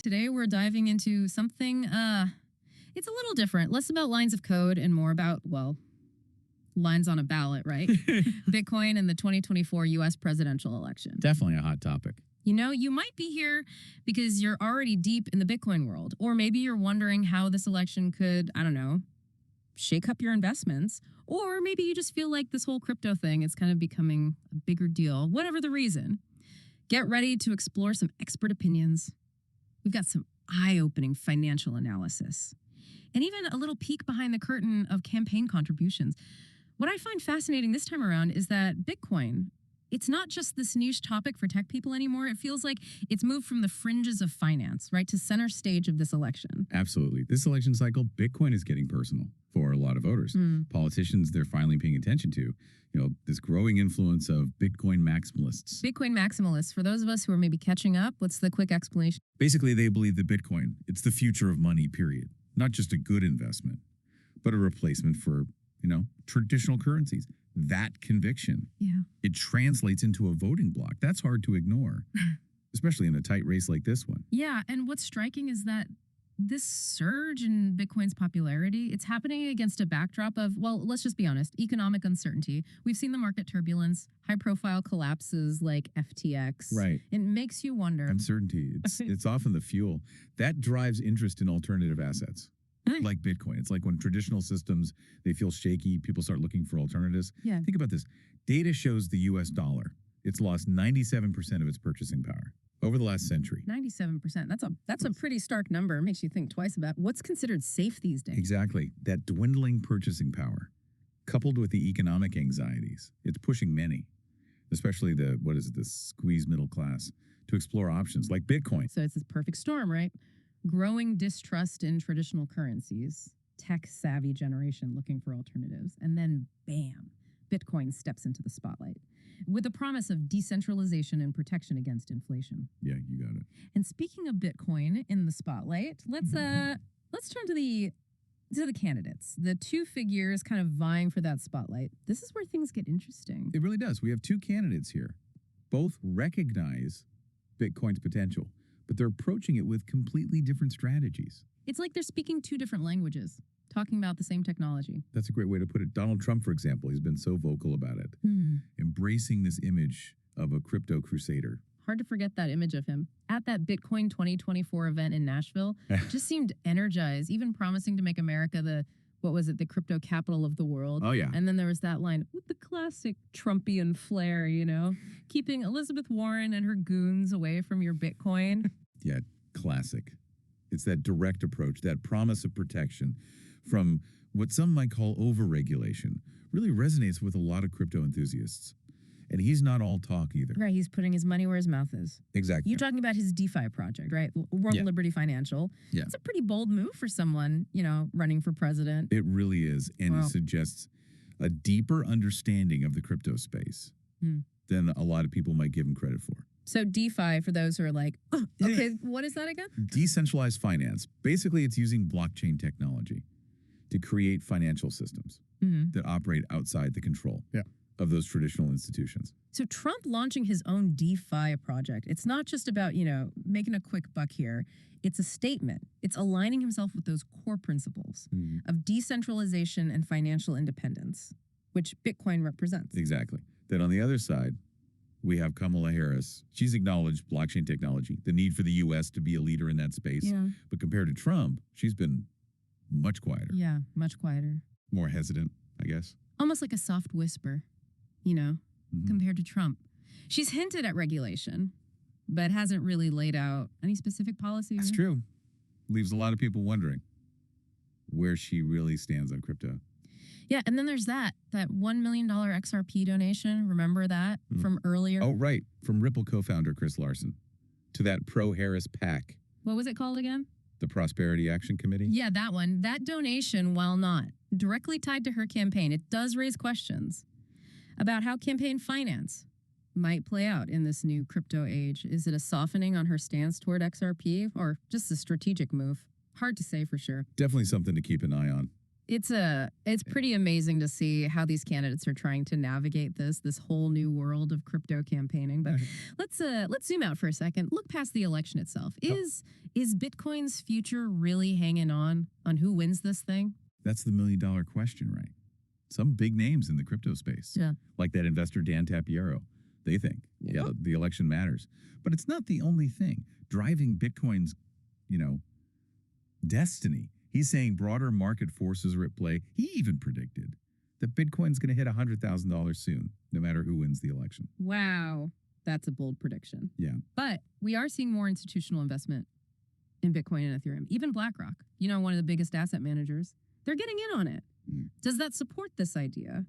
Today we're diving into something it's a little different, less about lines of code and more about, well, lines on a ballot, right? Bitcoin and the 2024 US presidential election. Definitely a hot topic. You know, you might be here because you're already deep in the Bitcoin world, or maybe you're wondering how this election could, I don't know, shake up your investments, or maybe you just feel like this whole crypto thing is kind of becoming a bigger deal. Whatever the reason, get ready to explore some expert opinions. We've got some eye-opening financial analysis and even a little peek behind the curtain of campaign contributions. What I find fascinating this time around is that Bitcoin, it's not just this niche topic for tech people anymore. It feels like it's moved from the fringes of finance, right, to center stage of this election. Absolutely. This election cycle, Bitcoin is getting personal for a lot of voters. Politicians, they're finally paying attention to, this growing influence of Bitcoin maximalists. Bitcoin maximalists, for those of us who are maybe catching up, what's the quick explanation? Basically, they believe that Bitcoin, it's the future of money, period. Not just a good investment, but a replacement for, traditional currencies. That conviction, it translates into a voting bloc. That's hard to ignore, especially in a tight race like this one. Yeah, and what's striking is that this surge in Bitcoin's popularity, it's happening against a backdrop of, well, let's just be honest, economic uncertainty. We've seen the market turbulence, high-profile collapses like FTX. Right. It makes you wonder. Uncertainty, it's often the fuel. That drives interest in alternative assets. Like Bitcoin. It's like when traditional systems, they feel shaky, people start looking for alternatives. Yeah. Think about this. Data shows the US dollar. It's lost 97% of its purchasing power over the last century. 97%. That's a pretty stark number. It makes you think twice about what's considered safe these days. Exactly. That dwindling purchasing power, coupled with the economic anxieties, it's pushing many, especially the squeezed middle class, to explore options like Bitcoin. So it's this perfect storm, right? Growing distrust in traditional currencies, tech-savvy generation looking for alternatives, and then bam, Bitcoin steps into the spotlight with a promise of decentralization and protection against inflation. Yeah, you got it. And speaking of Bitcoin in the spotlight, let's turn to the candidates, the two figures kind of vying for that spotlight. This is where things get interesting. It really does. We have two candidates here. Both recognize Bitcoin's potential, but they're approaching it with completely different strategies. It's like they're speaking two different languages, talking about the same technology. That's a great way to put it. Donald Trump, for example, he's been so vocal about it, embracing this image of a crypto crusader. Hard to forget that image of him at that Bitcoin 2024 event in Nashville. Just seemed energized, even promising to make America the crypto capital of the world. Oh, yeah. And then there was that line with the classic Trumpian flair, keeping Elizabeth Warren and her goons away from your Bitcoin. Yeah, classic. It's that direct approach, that promise of protection from what some might call overregulation, really resonates with a lot of crypto enthusiasts. And he's not all talk either. Right, he's putting his money where his mouth is. Exactly. You're talking about his DeFi project, right? World Liberty Financial. Yeah. It's a pretty bold move for someone, running for president. It really is. And it suggests a deeper understanding of the crypto space than a lot of people might give him credit for. So DeFi, for those who are like, okay, what is that again? Decentralized finance. Basically, it's using blockchain technology to create financial systems that operate outside the control of those traditional institutions. So Trump launching his own DeFi project, it's not just about, making a quick buck here. It's a statement. It's aligning himself with those core principles of decentralization and financial independence, which Bitcoin represents. Exactly. Then on the other side, we have Kamala Harris. She's acknowledged blockchain technology, the need for the U.S. to be a leader in that space. Yeah. But compared to Trump, she's been much quieter. Yeah, much quieter. More hesitant, I guess. Almost like a soft whisper, compared to Trump. She's hinted at regulation, but hasn't really laid out any specific policy. That's true. Leaves a lot of people wondering where she really stands on crypto. Yeah, and then there's that $1 million XRP donation. Remember that from earlier? Oh, right. From Ripple co-founder Chris Larson to that pro-Harris PAC. What was it called again? The Prosperity Action Committee? Yeah, that one. That donation, while not directly tied to her campaign, it does raise questions about how campaign finance might play out in this new crypto age. Is it a softening on her stance toward XRP or just a strategic move? Hard to say for sure. Definitely something to keep an eye on. It's pretty amazing to see how these candidates are trying to navigate this whole new world of crypto campaigning. But let's zoom out for a second. Look past the election itself. Is Bitcoin's future really hanging on who wins this thing? That's the $1 million question, right? Some big names in the crypto space, like that investor Dan Tapiero, they think, the election matters. But it's not the only thing driving Bitcoin's, destiny. He's saying broader market forces are at play. He even predicted that Bitcoin's going to hit $100,000 soon, no matter who wins the election. Wow. That's a bold prediction. Yeah. But we are seeing more institutional investment in Bitcoin and Ethereum. Even BlackRock, one of the biggest asset managers, they're getting in on it. Does that support this idea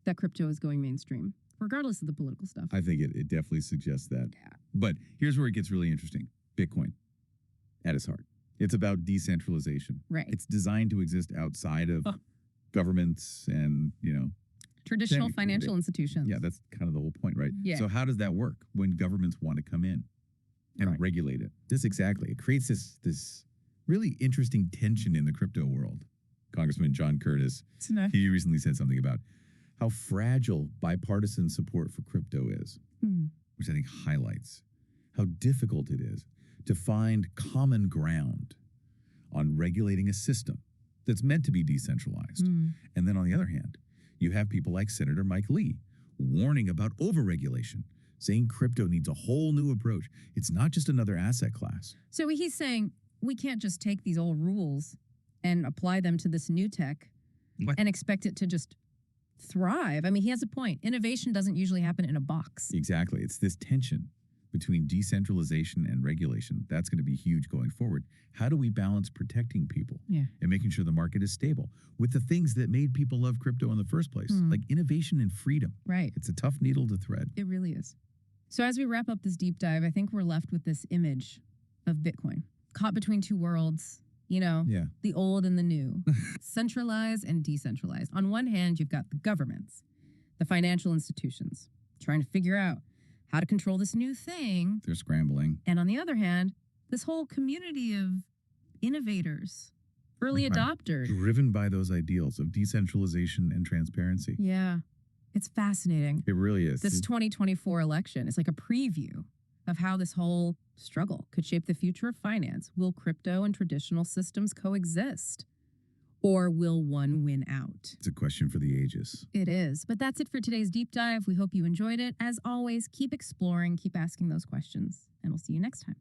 that crypto is going mainstream, regardless of the political stuff? I think it definitely suggests that. Yeah. But here's where it gets really interesting. Bitcoin, at its heart, it's about decentralization. Right. It's designed to exist outside of governments and, traditional financial institutions. Yeah, that's kind of the whole point, right? Yeah. So how does that work when governments want to come in and regulate it? It creates this really interesting tension in the crypto world. Congressman John Curtis, he recently said something about how fragile bipartisan support for crypto is, which I think highlights how difficult it is to find common ground on regulating a system that's meant to be decentralized. And then on the other hand, you have people like Senator Mike Lee warning about overregulation, saying crypto needs a whole new approach. It's not just another asset class. So he's saying we can't just take these old rules and apply them to this new tech and expect it to just thrive. I mean, he has a point. Innovation doesn't usually happen in a box. Exactly. It's this tension between decentralization and regulation. That's going to be huge going forward. How do we balance protecting people and making sure the market is stable with the things that made people love crypto in the first place, like innovation and freedom? Right. It's a tough needle to thread. It really is. So as we wrap up this deep dive, I think we're left with this image of Bitcoin caught between two worlds. The old and the new, centralized and decentralized. On one hand, you've got the governments, the financial institutions, trying to figure out how to control this new thing. They're scrambling. And on the other hand, this whole community of innovators, early adopters. Driven by those ideals of decentralization and transparency. Yeah, it's fascinating. It really is. This 2024 election is like a preview of how this whole struggle could shape the future of finance. Will crypto and traditional systems coexist? Or will one win out? It's a question for the ages. It is. But that's it for today's deep dive. We hope you enjoyed it. As always, keep exploring, keep asking those questions, and we'll see you next time.